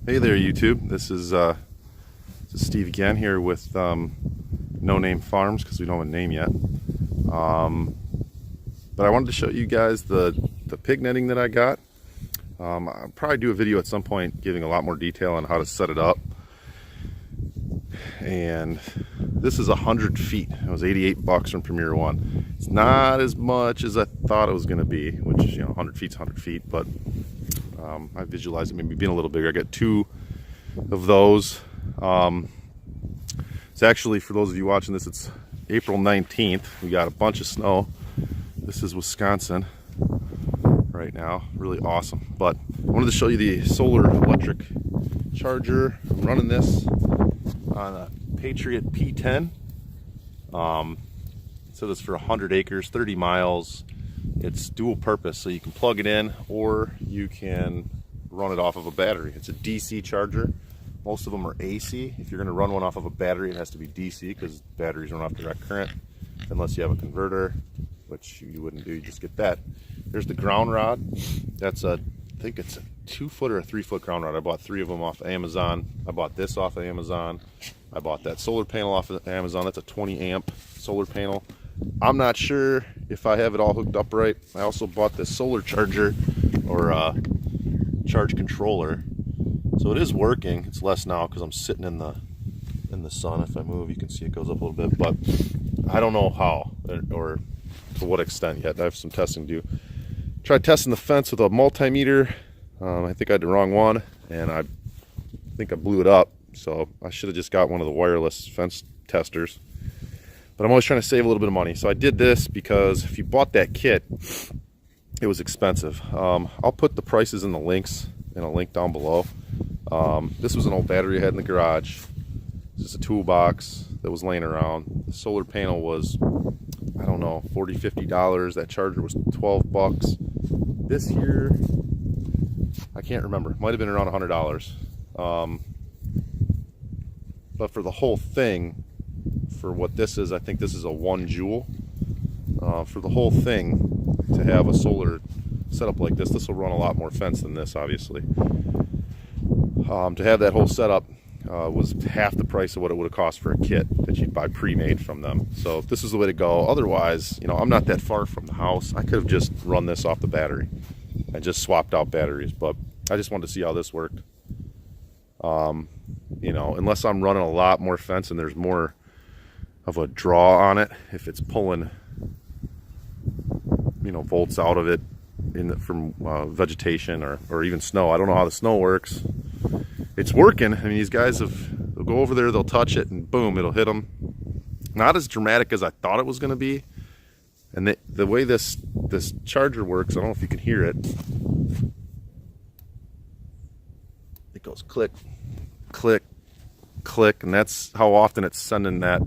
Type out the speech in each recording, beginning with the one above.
Hey there, YouTube. This is Steve again here with No Name Farms because we don't have a name yet. But I wanted to show you guys the pig netting that I got. I'll probably do a video at some point giving a lot more detail on how to set it up. And this is 100 feet. It was $88 from Premier One. It's not as much as I thought it was going to be, which 100 feet's 100 feet, but I visualized it maybe being a little bigger. I got two of those. It's actually, for those of you watching this, it's April 19th. We got a bunch of snow. This is Wisconsin right now. Really awesome. But I wanted to show you the solar electric charger. I'm running this on a Patriot P10. So this for 100 acres, 30 miles. It's dual purpose, so you can plug it in or you can run it off of a battery. It's a DC charger. Most of them are AC. If you're going to run one off of a battery, it has to be DC because batteries run off direct current, unless you have a converter, which you wouldn't do. You just get that. There's the ground rod. That's I think it's a 2-foot or a 3-foot ground rod. I bought 3 of them off Amazon. I bought this off of Amazon. I bought that solar panel off of Amazon. That's a 20 amp solar panel. I'm not sure if I have it all hooked up right. I also bought this solar charger or charge controller. So it is working. It's less now because I'm sitting in the sun. If I move, you can see it goes up a little bit, but I don't know how or to what extent yet. I have some testing to do. Tried testing the fence with a multimeter. I think I had the wrong one, and I think I blew it up. So I should have just got one of the wireless fence testers. But I'm always trying to save a little bit of money. So I did this because if you bought that kit, it was expensive. I'll put the prices in the links, in a link down below. This was an old battery I had in the garage. This is a toolbox that was laying around. The solar panel was, I don't know, $40, $50. That charger was $12. This here, I can't remember. It might have been around $100. But for the whole thing, for what this is, I think this is a 1 joule. For the whole thing, to have a solar setup like this will run a lot more fence than this, obviously. To have that whole setup was half the price of what it would have cost for a kit that you'd buy pre-made from them. So this is the way to go. Otherwise, I'm not that far from the house. I could have just run this off the battery and just swapped out batteries, but I just wanted to see how this worked. Unless I'm running a lot more fence and there's more of a draw on it, if it's pulling volts out of it from vegetation or even snow. I don't know how the snow works. It's working. I mean, these guys they'll go over there, they'll touch it, and boom, it'll hit them. Not as dramatic as I thought it was going to be. And the way this charger works, I don't know if you can hear it. It goes click, click, click, and that's how often it's sending that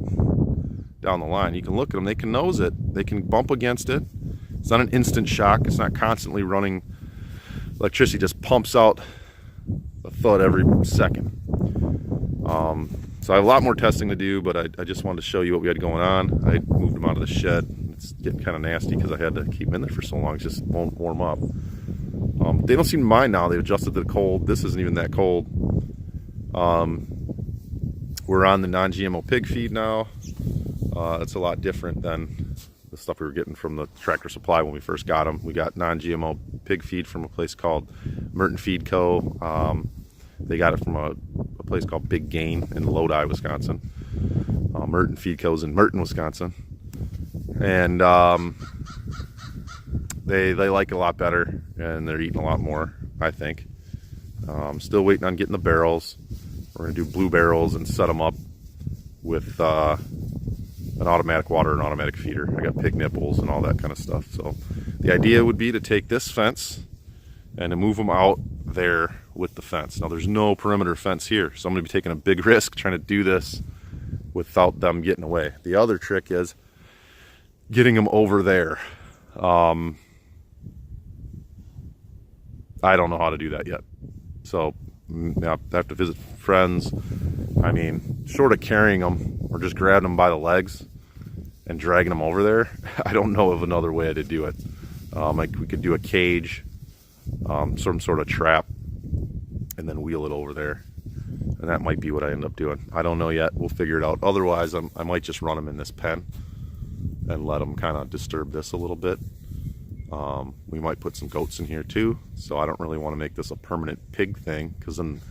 down the line. You can look at them, they can nose it, they can bump against it. It's not an instant shock, it's not constantly running. Electricity just pumps out a thud every second. So I have a lot more testing to do, but I just wanted to show you what we had going on. I moved them out of the shed. It's getting kind of nasty because I had to keep them in there for so long. It just won't warm up. They don't seem to mind now. They've adjusted to the cold. This isn't even that cold. We're on the non-GMO pig feed now. It's a lot different than the stuff we were getting from the Tractor Supply when we first got them. We got non-GMO pig feed from a place called Merton Feed Co. They got it from a place called Big Gain in Lodi, Wisconsin. Merton Feed Co. is in Merton, Wisconsin. And they like it a lot better, and they're eating a lot more, I think. Still waiting on getting the barrels. We're going to do blue barrels and set them up with an automatic water and automatic feeder. I got pig nipples and all that kind of stuff. So the idea would be to take this fence and to move them out there with the fence. Now there's no perimeter fence here, so I'm going to be taking a big risk trying to do this without them getting away. The other trick is getting them over there. I don't know how to do that yet. So I have to visit friends. I mean, short of carrying them or just grabbing them by the legs and dragging them over there, I don't know of another way to do it. Like we could do a cage, some sort of trap and then wheel it over there. And that might be what I end up doing. I don't know yet. We'll figure it out. Otherwise, I might just run them in this pen and let them kind of disturb this a little bit. We might put some goats in here too. So I don't really want to make this a permanent pig thing, because then,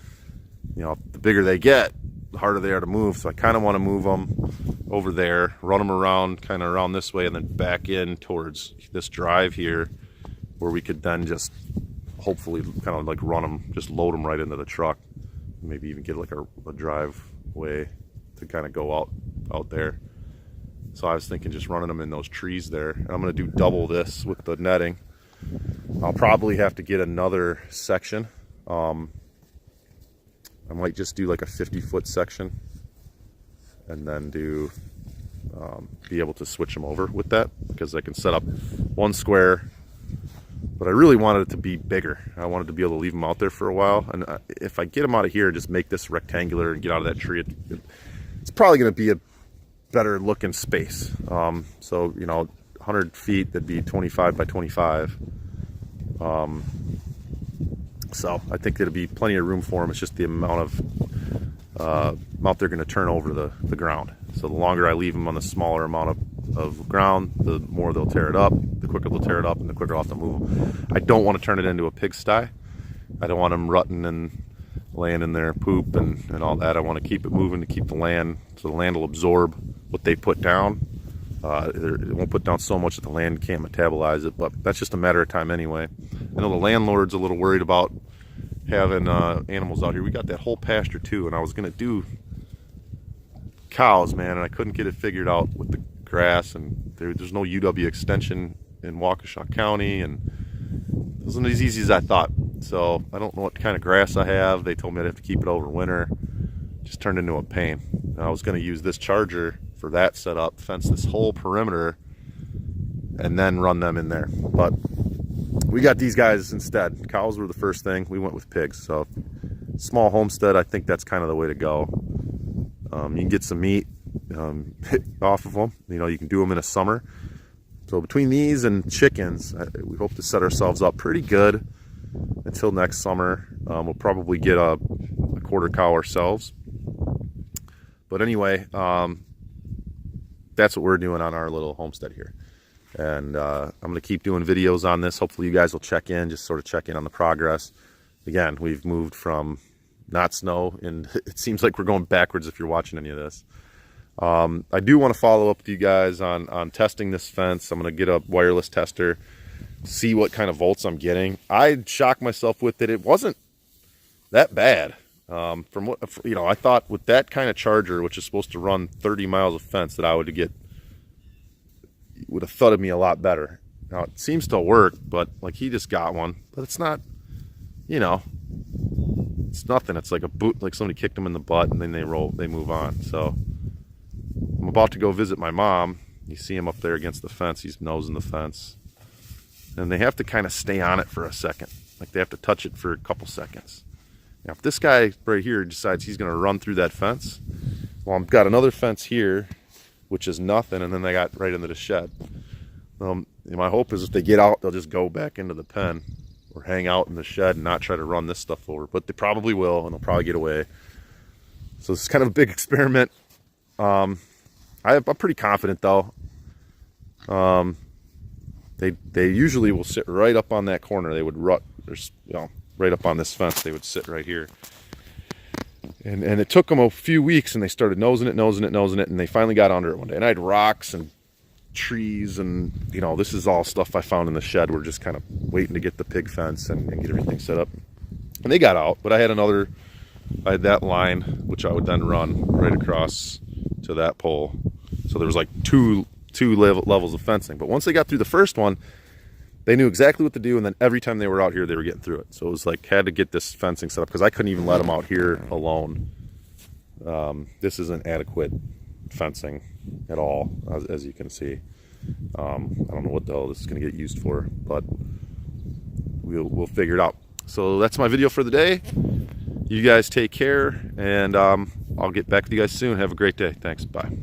you know, the bigger they get, the harder they are to move. So I kind of want to move them over there, run them around, kind of around this way, and then back in towards this drive here, where we could then just hopefully kind of like run them, just load them right into the truck. Maybe even get like a driveway to kind of go out there. So I was thinking just running them in those trees there. And I'm going to do double this with the netting. I'll probably have to get another section. I might just do like a 50-foot section, and then do be able to switch them over with that, because I can set up one square. But I really wanted it to be bigger. I wanted to be able to leave them out there for a while. And if I get them out of here and just make this rectangular and get out of that tree, it's probably going to be a better looking space. So, you know, 100 feet, that'd be 25 by 25. So I think there'd be plenty of room for them. It's just the amount they're going to turn over the ground. So the longer I leave them on the smaller amount of ground, the more they'll tear it up, the quicker they'll tear it up, and the quicker I'll have to move them. I don't want to turn it into a pigsty. I don't want them rutting and laying in their poop and all that. I want to keep it moving to keep the land, so the land will absorb what they put down. It won't put down so much that the land can't metabolize it, but that's just a matter of time anyway. I know the landlord's a little worried about having animals out here. We got that whole pasture too, and I was going to do cows, man, and I couldn't get it figured out with the grass, and there's no UW extension in Waukesha County, and it wasn't as easy as I thought. So I don't know what kind of grass I have. They told me I'd have to keep it over winter. Just turned into a pain. And I was going to use this charger for that setup, fence this whole perimeter, and then run them in there. But we got these guys instead. Cows were the first thing. We went with pigs. So small homestead, I think that's kind of the way to go. You can get some meat off of them. You know, you can do them in the summer. So between these and chickens, we hope to set ourselves up pretty good until next summer. We'll probably get a quarter cow ourselves. But anyway, that's what we're doing on our little homestead here. And I'm going to keep doing videos on this. Hopefully you guys will check in, just sort of check in on the progress. Again, we've moved from not snow, and it seems like we're going backwards if you're watching any of this. I do want to follow up with you guys on testing this fence. I'm going to get a wireless tester, see what kind of volts I'm getting. I shocked myself with it. It wasn't that bad. From what, you know, I thought with that kind of charger, which is supposed to run 30 miles of fence, that I would have thudded me a lot better. Now it seems to work, but like he just got one, but it's not, you know, it's nothing. It's like a boot, like somebody kicked them in the butt and then they move on. So I'm about to go visit my mom. You see him up there against the fence. He's nosing the fence, and they have to kind of stay on it for a second. Like they have to touch it for a couple seconds. Now, if this guy right here decides he's going to run through that fence, well, I've got another fence here, which is nothing, and then they got right into the shed. My hope is if they get out, they'll just go back into the pen or hang out in the shed and not try to run this stuff over. But they probably will, and they'll probably get away. So it's kind of a big experiment. I'm pretty confident, though. They usually will sit right up on that corner. They would right up on this fence. They would sit right here. And it took them a few weeks, and they started nosing it, and they finally got under it one day. And I had rocks and trees, and you know, this is all stuff I found in the shed. We're just kind of waiting to get the pig fence and get everything set up. And they got out, but I had that line, which I would then run right across to that pole. So there was like two levels of fencing. But once they got through the first one, they knew exactly what to do, and then every time they were out here, they were getting through it. So it was like, had to get this fencing set up, because I couldn't even let them out here alone. This isn't adequate fencing at all, as you can see. I don't know what the hell this is going to get used for, but we'll figure it out. So that's my video for the day. You guys take care, and I'll get back with you guys soon. Have a great day. Thanks. Bye.